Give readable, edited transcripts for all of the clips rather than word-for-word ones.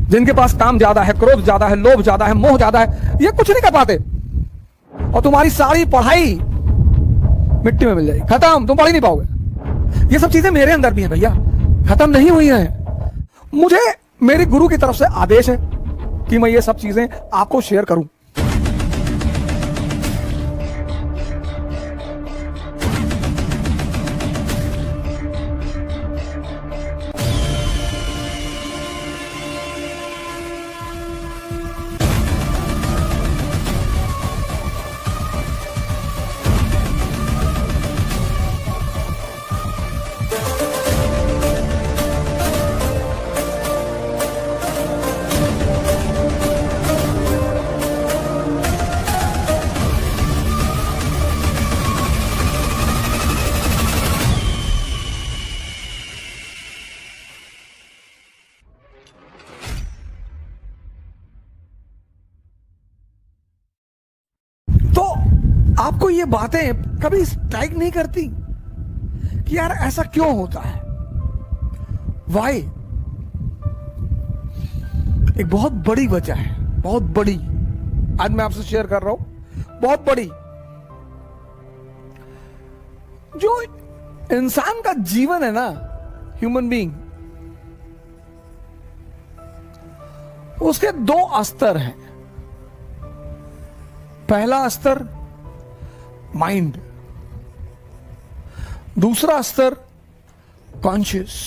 जिनके पास काम ज्यादा है, क्रोध ज्यादा है, लोभ ज्यादा है, मोह ज्यादा है, ये कुछ नहीं कर पाते और तुम्हारी सारी पढ़ाई मिट्टी में मिल जाएगी, खत्म, तुम पढ़ ही नहीं पाओगे। ये सब चीजें मेरे अंदर भी है भैया, खत्म नहीं हुई हैं। मुझे मेरे गुरु की तरफ से आदेश है कि मैं ये सब चीजें आपको शेयर करूं। तो आपको ये बातें कभी स्ट्राइक नहीं करती कि यार ऐसा क्यों होता है? वाई? एक बहुत बड़ी वजह है, बहुत बड़ी, आज मैं आपसे शेयर कर रहा हूं, बहुत बड़ी। जो इंसान का जीवन है ना, ह्यूमन बीइंग, उसके दो स्तर हैं। पहला स्तर माइंड, दूसरा स्तर कॉन्शियस।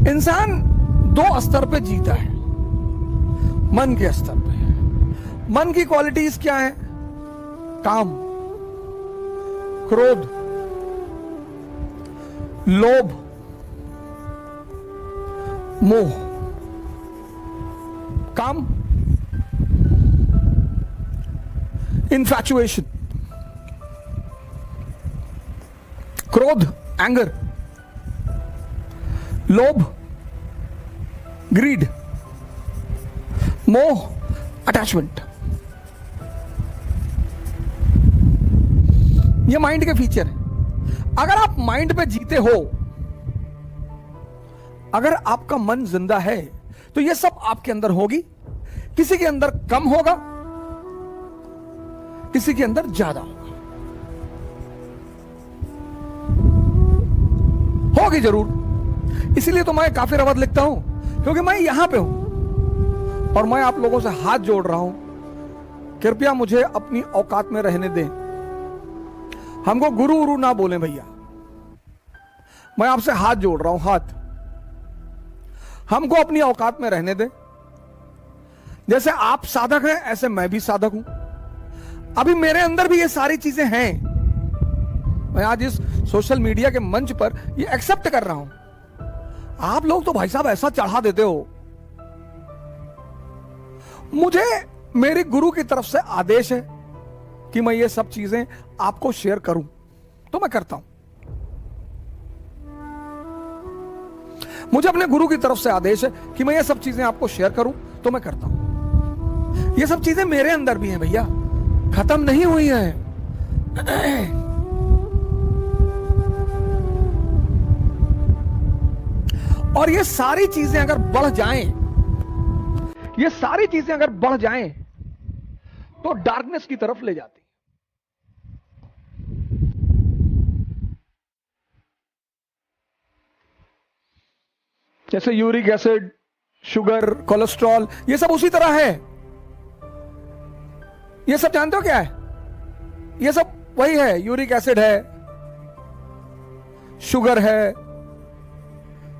इंसान दो स्तर पे जीता है। मन के स्तर पे, मन की क्वालिटीज क्या है? काम, क्रोध, लोभ, मोह। काम, इन्फैचुएशन, क्रोध, एंगर, लोभ, ग्रीड, मोह, अटैचमेंट। ये माइंड के फीचर है। अगर आप माइंड पे जीते हो, अगर आपका मन जिंदा है, तो ये सब आपके अंदर होगी। किसी के अंदर कम होगा, किसी के अंदर ज्यादा होगी जरूर। इसीलिए तो मैं काफी अवध लिखता हूं, क्योंकि मैं यहां पे हूं और मैं आप लोगों से हाथ जोड़ रहा हूं, कृपया मुझे अपनी औकात में रहने दें। हमको गुरु गुरु ना बोलें भैया, मैं आपसे हाथ जोड़ रहा हूं, हाथ। हमको अपनी औकात में रहने दें। जैसे आप साधक हैं, ऐसे मैं भी साधक हूं। अभी मेरे अंदर भी ये सारी चीजें हैं। मैं आज इस सोशल मीडिया के मंच पर ये एक्सेप्ट कर रहा हूं। आप लोग तो भाई साहब ऐसा चढ़ा देते हो। मुझे मेरे गुरु की तरफ से आदेश है कि मैं ये सब चीजें आपको शेयर करूं, तो मैं करता हूं। मुझे अपने गुरु की तरफ से आदेश है कि मैं ये सब चीजें आपको शेयर करूं, तो मैं करता हूं। ये सब चीजें मेरे अंदर भी हैं भैया, खत्म नहीं हुई हैं। और ये सारी चीजें अगर बढ़ जाएं, ये सारी चीजें अगर बढ़ जाएं, तो डार्कनेस की तरफ ले जाती। जैसे यूरिक एसिड, शुगर, कोलेस्ट्रॉल, ये सब उसी तरह है। ये सब जानते हो क्या है? ये सब वही है। यूरिक एसिड है, शुगर है,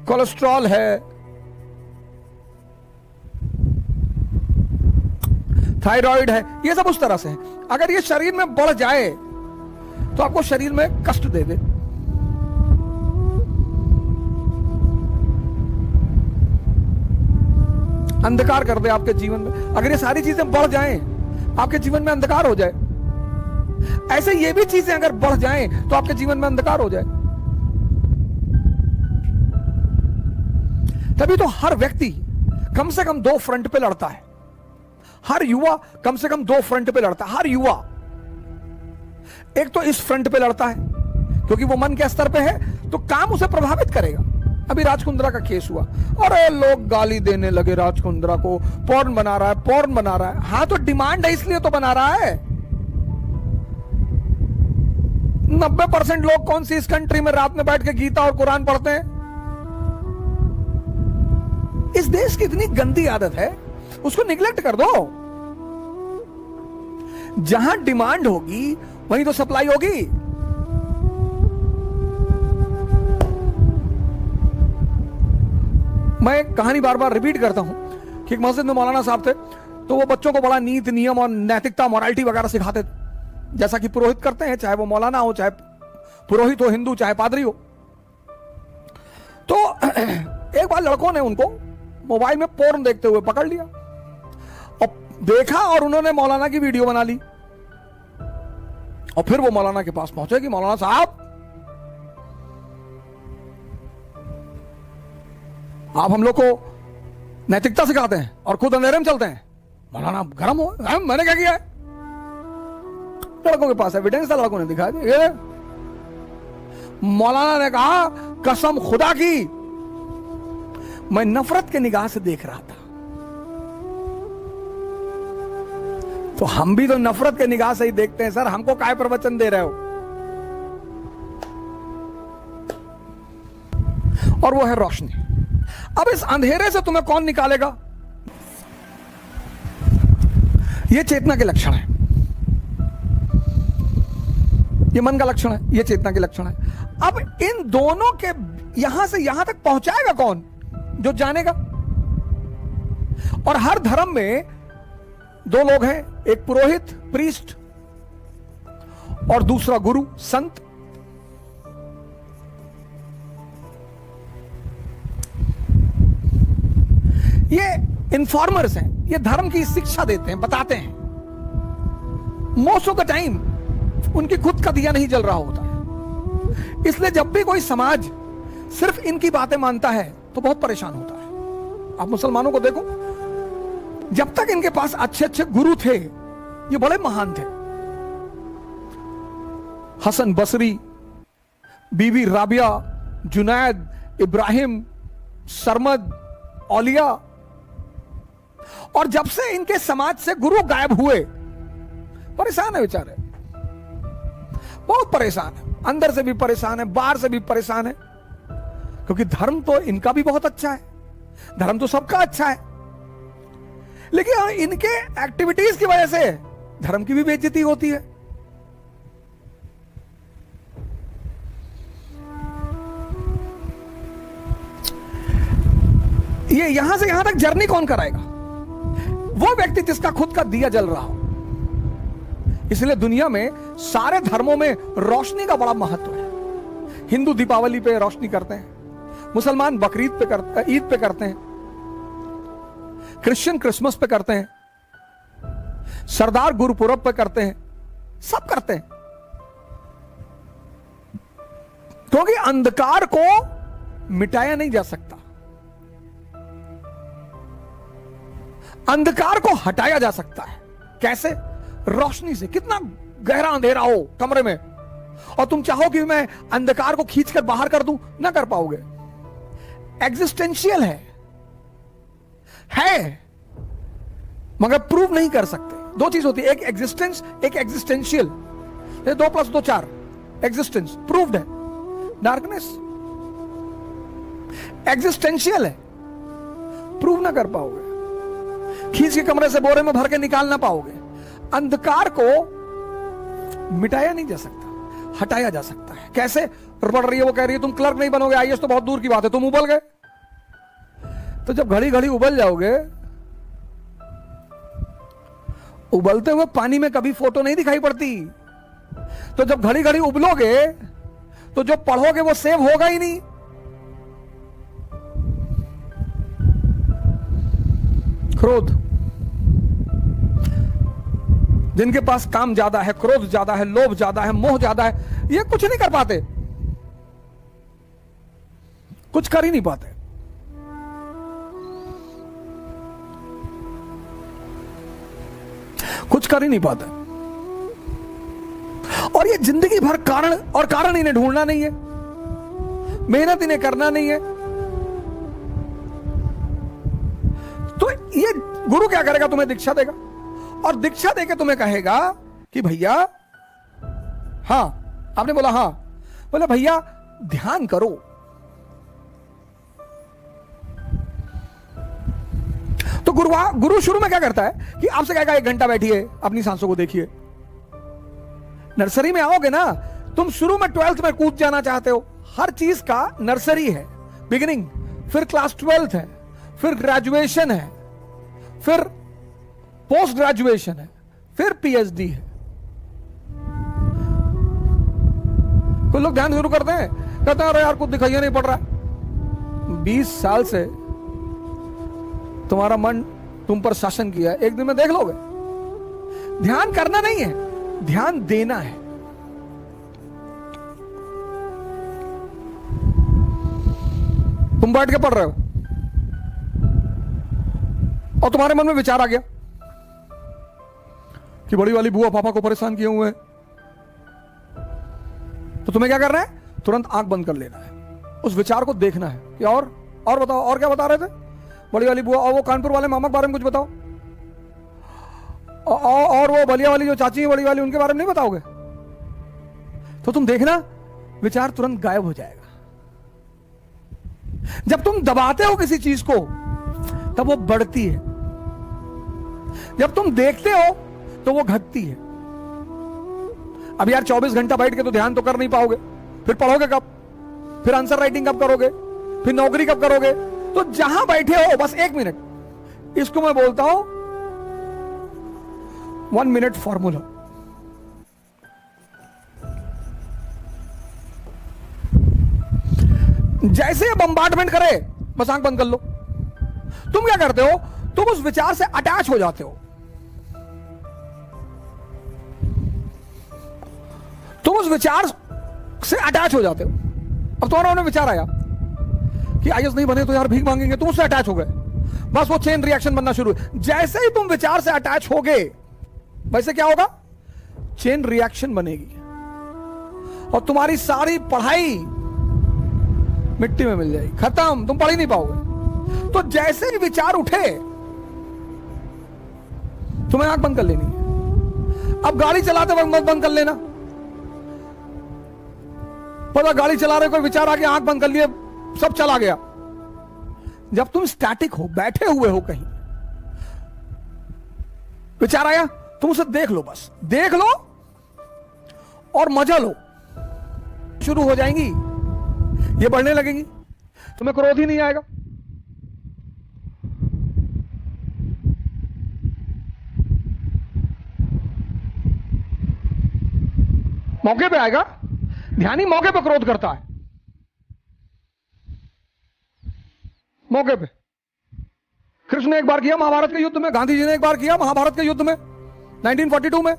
कोलेस्ट्रॉल है, थायराइड है, ये सब उस तरह से है। अगर ये शरीर में बढ़ जाए तो आपको शरीर में कष्ट दे दे। अंधकार कर दे आपके जीवन में। अगर ये सारी चीजें बढ़ जाएं, आपके जीवन में अंधकार हो जाए। ऐसे ये भी चीजें अगर बढ़ जाएं तो आपके जीवन में अंधकार हो जाए। तभी तो हर व्यक्ति कम से कम दो फ्रंट पे लड़ता है। हर युवा कम से कम दो फ्रंट पे लड़ता है। हर युवा एक तो इस फ्रंट पे लड़ता है क्योंकि वो मन के स्तर पे है तो काम उसे प्रभावित करेगा। अभी राज का केस हुआ, अरे लोग गाली देने लगे राज को, पॉर्न बना रहा है, पॉर्न बना रहा है। हाँ तो डिमांड है इसलिए तो बना रहा है। 90% लोग कौन सी इस कंट्री में रात में बैठ के गीता और कुरान पढ़ते हैं? इस देश की इतनी गंदी आदत है, उसको निगलेक्ट कर दो। जहां डिमांड होगी वहीं तो सप्लाई होगी। मैं कहानी बार बार रिपीट करता हूं कि एक मस्जिद में मौलाना साहब थे, तो वो बच्चों को बड़ा नीति नियम और नैतिकता मोरालिटी वगैरह सिखाते थे, जैसा कि पुरोहित करते हैं, चाहे वो मौलाना हो, चाहे पुरोहित हो हिंदू, चाहे पादरी हो। तो एक बार लड़कों ने उनको मोबाइल में पोर्न देखते हुए पकड़ लिया और देखा, और उन्होंने मौलाना की वीडियो बना ली। और फिर वो मौलाना के पास पहुंचे कि मौलाना साहब, आप हम लोग को नैतिकता सिखाते हैं और खुद अंधेरे में चलते हैं। मौलाना गरम हो, मैंने क्या किया है? लड़कों के पास एविडेंस था, लड़कों ने दिखा दिया। मौलाना ने कहा, कसम खुदा की मैं नफरत के निगाह से देख रहा था। तो हम भी तो नफरत के निगाह से ही देखते हैं सर, हमको काय प्रवचन दे रहे हो? और वो है रोशनी। अब इस अंधेरे से तुम्हें कौन निकालेगा? ये चेतना के लक्षण है, ये मन का लक्षण है, ये चेतना के लक्षण है। अब इन दोनों के यहां से यहां तक पहुंचाएगा कौन? जो जानेगा। और हर धर्म में दो लोग हैं, एक पुरोहित प्रीस्ट और दूसरा गुरु संत। ये इन्फॉर्मर्स हैं, ये धर्म की शिक्षा देते हैं, बताते हैं। मोस्ट ऑफ द टाइम उनकी खुद का दिया नहीं जल रहा होता है। इसलिए जब भी कोई समाज सिर्फ इनकी बातें मानता है तो बहुत परेशान होता है। आप मुसलमानों को देखो, जब तक इनके पास अच्छे अच्छे गुरु थे, ये बड़े महान थे। हसन बसरी, बीबी राबिया, जुनैद, इब्राहिम, सरमद, औलिया। और जब से इनके समाज से गुरु गायब हुए, परेशान है बेचारे, बहुत परेशान है, अंदर से भी परेशान है, बाहर से भी परेशान है। क्योंकि धर्म तो इनका भी बहुत अच्छा है, धर्म तो सबका अच्छा है, लेकिन इनके एक्टिविटीज की वजह से धर्म की भी बेइज्जती होती है। ये यहां से यहां तक जर्नी कौन कराएगा? वो व्यक्ति जिसका खुद का दिया जल रहा हो। इसलिए दुनिया में सारे धर्मों में रोशनी का बड़ा महत्व है। हिंदू दीपावली पे रोशनी करते हैं, मुसलमान बकरीद पे करते हैं, ईद पे करते हैं, क्रिश्चियन क्रिसमस पे करते हैं, सरदार गुरुपुरब पे करते हैं, सब करते हैं। क्योंकि अंधकार को मिटाया नहीं जा सकता, अंधकार को हटाया जा सकता है। कैसे? रोशनी से। कितना गहरा अंधेरा हो कमरे में और तुम चाहो कि मैं अंधकार को खींचकर बाहर कर दूं, ना कर पाओगे। एग्जिस्टेंशियल है मगर प्रूव नहीं कर सकते। दो चीज होती है, एक एग्जिस्टेंस, एक एग्जिस्टेंशियल। 2 + 2 4, एग्जिस्टेंस प्रूव्ड है, डार्कनेस एग्जिस्टेंशियल है, प्रूव ना कर पाओगे, खींच के कमरे से बोरे में भर के निकाल ना पाओगे। अंधकार को मिटाया नहीं जा सकता, हटाया जा सकता है। कैसे? पढ़ रही है, वो कह रही है तुम क्लर्क नहीं बनोगे, आईएएस तो बहुत दूर की बात है, तुम उबल गए। तो जब घड़ी घड़ी उबल जाओगे, उबलते हुए पानी में कभी फोटो नहीं दिखाई पड़ती। तो जब घड़ी घड़ी उबलोगे तो जो पढ़ोगे वो सेव होगा ही नहीं। क्रोध, जिनके पास काम ज्यादा है, क्रोध ज्यादा है, लोभ ज्यादा है, मोह ज्यादा है, ये कुछ नहीं कर पाते, कुछ कर ही नहीं पाते। कुछ कर ही नहीं पाते। और ये जिंदगी भर कारण और कारण इन्हें ढूंढना नहीं है, मेहनत इन्हें करना नहीं है। तो ये गुरु क्या करेगा? तुम्हें दीक्षा देगा, और दीक्षा देके तुम्हें कहेगा कि भैया, हां, आपने बोला हां, बोले भैया ध्यान करो। तो गुरु शुरू में क्या करता है कि आपसे कहेगा 1 घंटा बैठिए, अपनी सांसों को देखिए। नर्सरी में आओगे ना, तुम शुरू में 12th में कूद जाना चाहते हो। हर चीज का नर्सरी है, बिगिनिंग, फिर क्लास 12th है, फिर ग्रेजुएशन है, फिर पोस्ट ग्रेजुएशन है, फिर पीएचडी है। कुछ लोग ध्यान शुरू करते हैं, कहते हैं अरे यार कुछ दिखाई नहीं पड़ रहा है। 20 साल से तुम्हारा मन तुम पर शासन किया है, एक दिन में देख लोगे। ध्यान करना नहीं है, ध्यान देना है। तुम बैठ के पढ़ रहे हो और तुम्हारे मन में विचार आ गया कि बड़ी वाली बुआ पापा को परेशान किए हुए हैं, तो तुम्हें क्या करना है? तुरंत आंख बंद कर लेना है, उस विचार को देखना है कि और बताओ, और क्या बता रहे थे? बड़ी वाली बुआ, और वो कानपुर वाले मामा के बारे में कुछ बताओ, और वो बलिया वाली जो चाची है बड़ी वाली, उनके बारे में नहीं बताओगे? तो तुम देखना विचार तुरंत गायब हो जाएगा। जब तुम दबाते हो किसी चीज को तब वो बढ़ती है, जब तुम देखते हो तो वो घटती है। अब यार 24 घंटा बैठ के तो ध्यान तो कर नहीं पाओगे, फिर पढ़ोगे कब? फिर आंसर राइटिंग कब करोगे? फिर नौकरी कब करोगे? तो जहां बैठे हो बस 1 मिनट, इसको मैं बोलता हूं 1 मिनट फॉर्मूला। जैसे बम्बार्डमेंट करे बस आंख बंद कर लो। तुम क्या करते हो? तुम उस विचार से अटैच हो जाते हो, तुम उस विचार से अटैच हो जाते हो। अब तुम्हारा उन्हें विचार आया कि आईएएस नहीं बने तो यार भीख मांगेंगे, तुम उससे अटैच हो गए, बस वो चेन रिएक्शन बनना शुरू। जैसे ही तुम विचार से अटैच हो गए वैसे क्या होगा? चेन रिएक्शन बनेगी और तुम्हारी सारी पढ़ाई मिट्टी में मिल जाएगी, खत्म, तुम पढ़ ही नहीं पाओगे। तो जैसे ही विचार उठे तुम्हें आंख बंद कर लेनी है। अब गाड़ी चलाते वक्त मत बंद कर लेना, पता गाड़ी चला रहे कोई विचार आ गया, आंख बंद कर लिए, सब चला गया। जब तुम स्टैटिक हो, बैठे हुए हो कहीं, विचार आया, तुम उसे देख लो, बस देख लो और मजा लो। शुरू हो जाएंगी, ये बढ़ने लगेंगी, तुम्हें क्रोध ही नहीं आएगा। मौके पे आएगा। ध्यानी मौके पे क्रोध करता है, मौके पे। कृष्ण ने एक बार किया महाभारत के युद्ध में, गांधी जी ने एक बार किया महाभारत के युद्ध में 1942 में,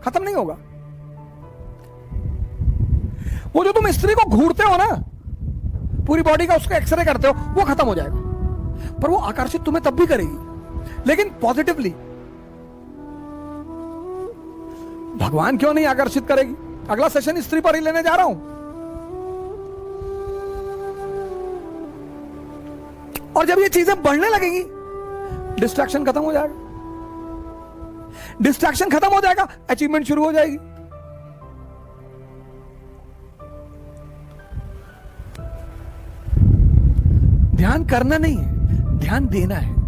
खत्म नहीं होगा। वो जो तुम स्त्री को घूरते हो ना, पूरी बॉडी का उसका एक्सरे करते हो, वो खत्म हो जाएगा। पर वो आकर्षित तुम्हें तब भी करेगी, लेकिन पॉजिटिवली। भगवान क्यों नहीं आकर्षित करेगी? अगला सेशन स्त्री पर ही लेने जा रहा हूं। और जब ये चीजें बढ़ने लगेंगी, डिस्ट्रैक्शन खत्म हो जाएगा, डिस्ट्रैक्शन खत्म हो जाएगा, अचीवमेंट शुरू हो जाएगी। ध्यान करना नहीं है, ध्यान देना है।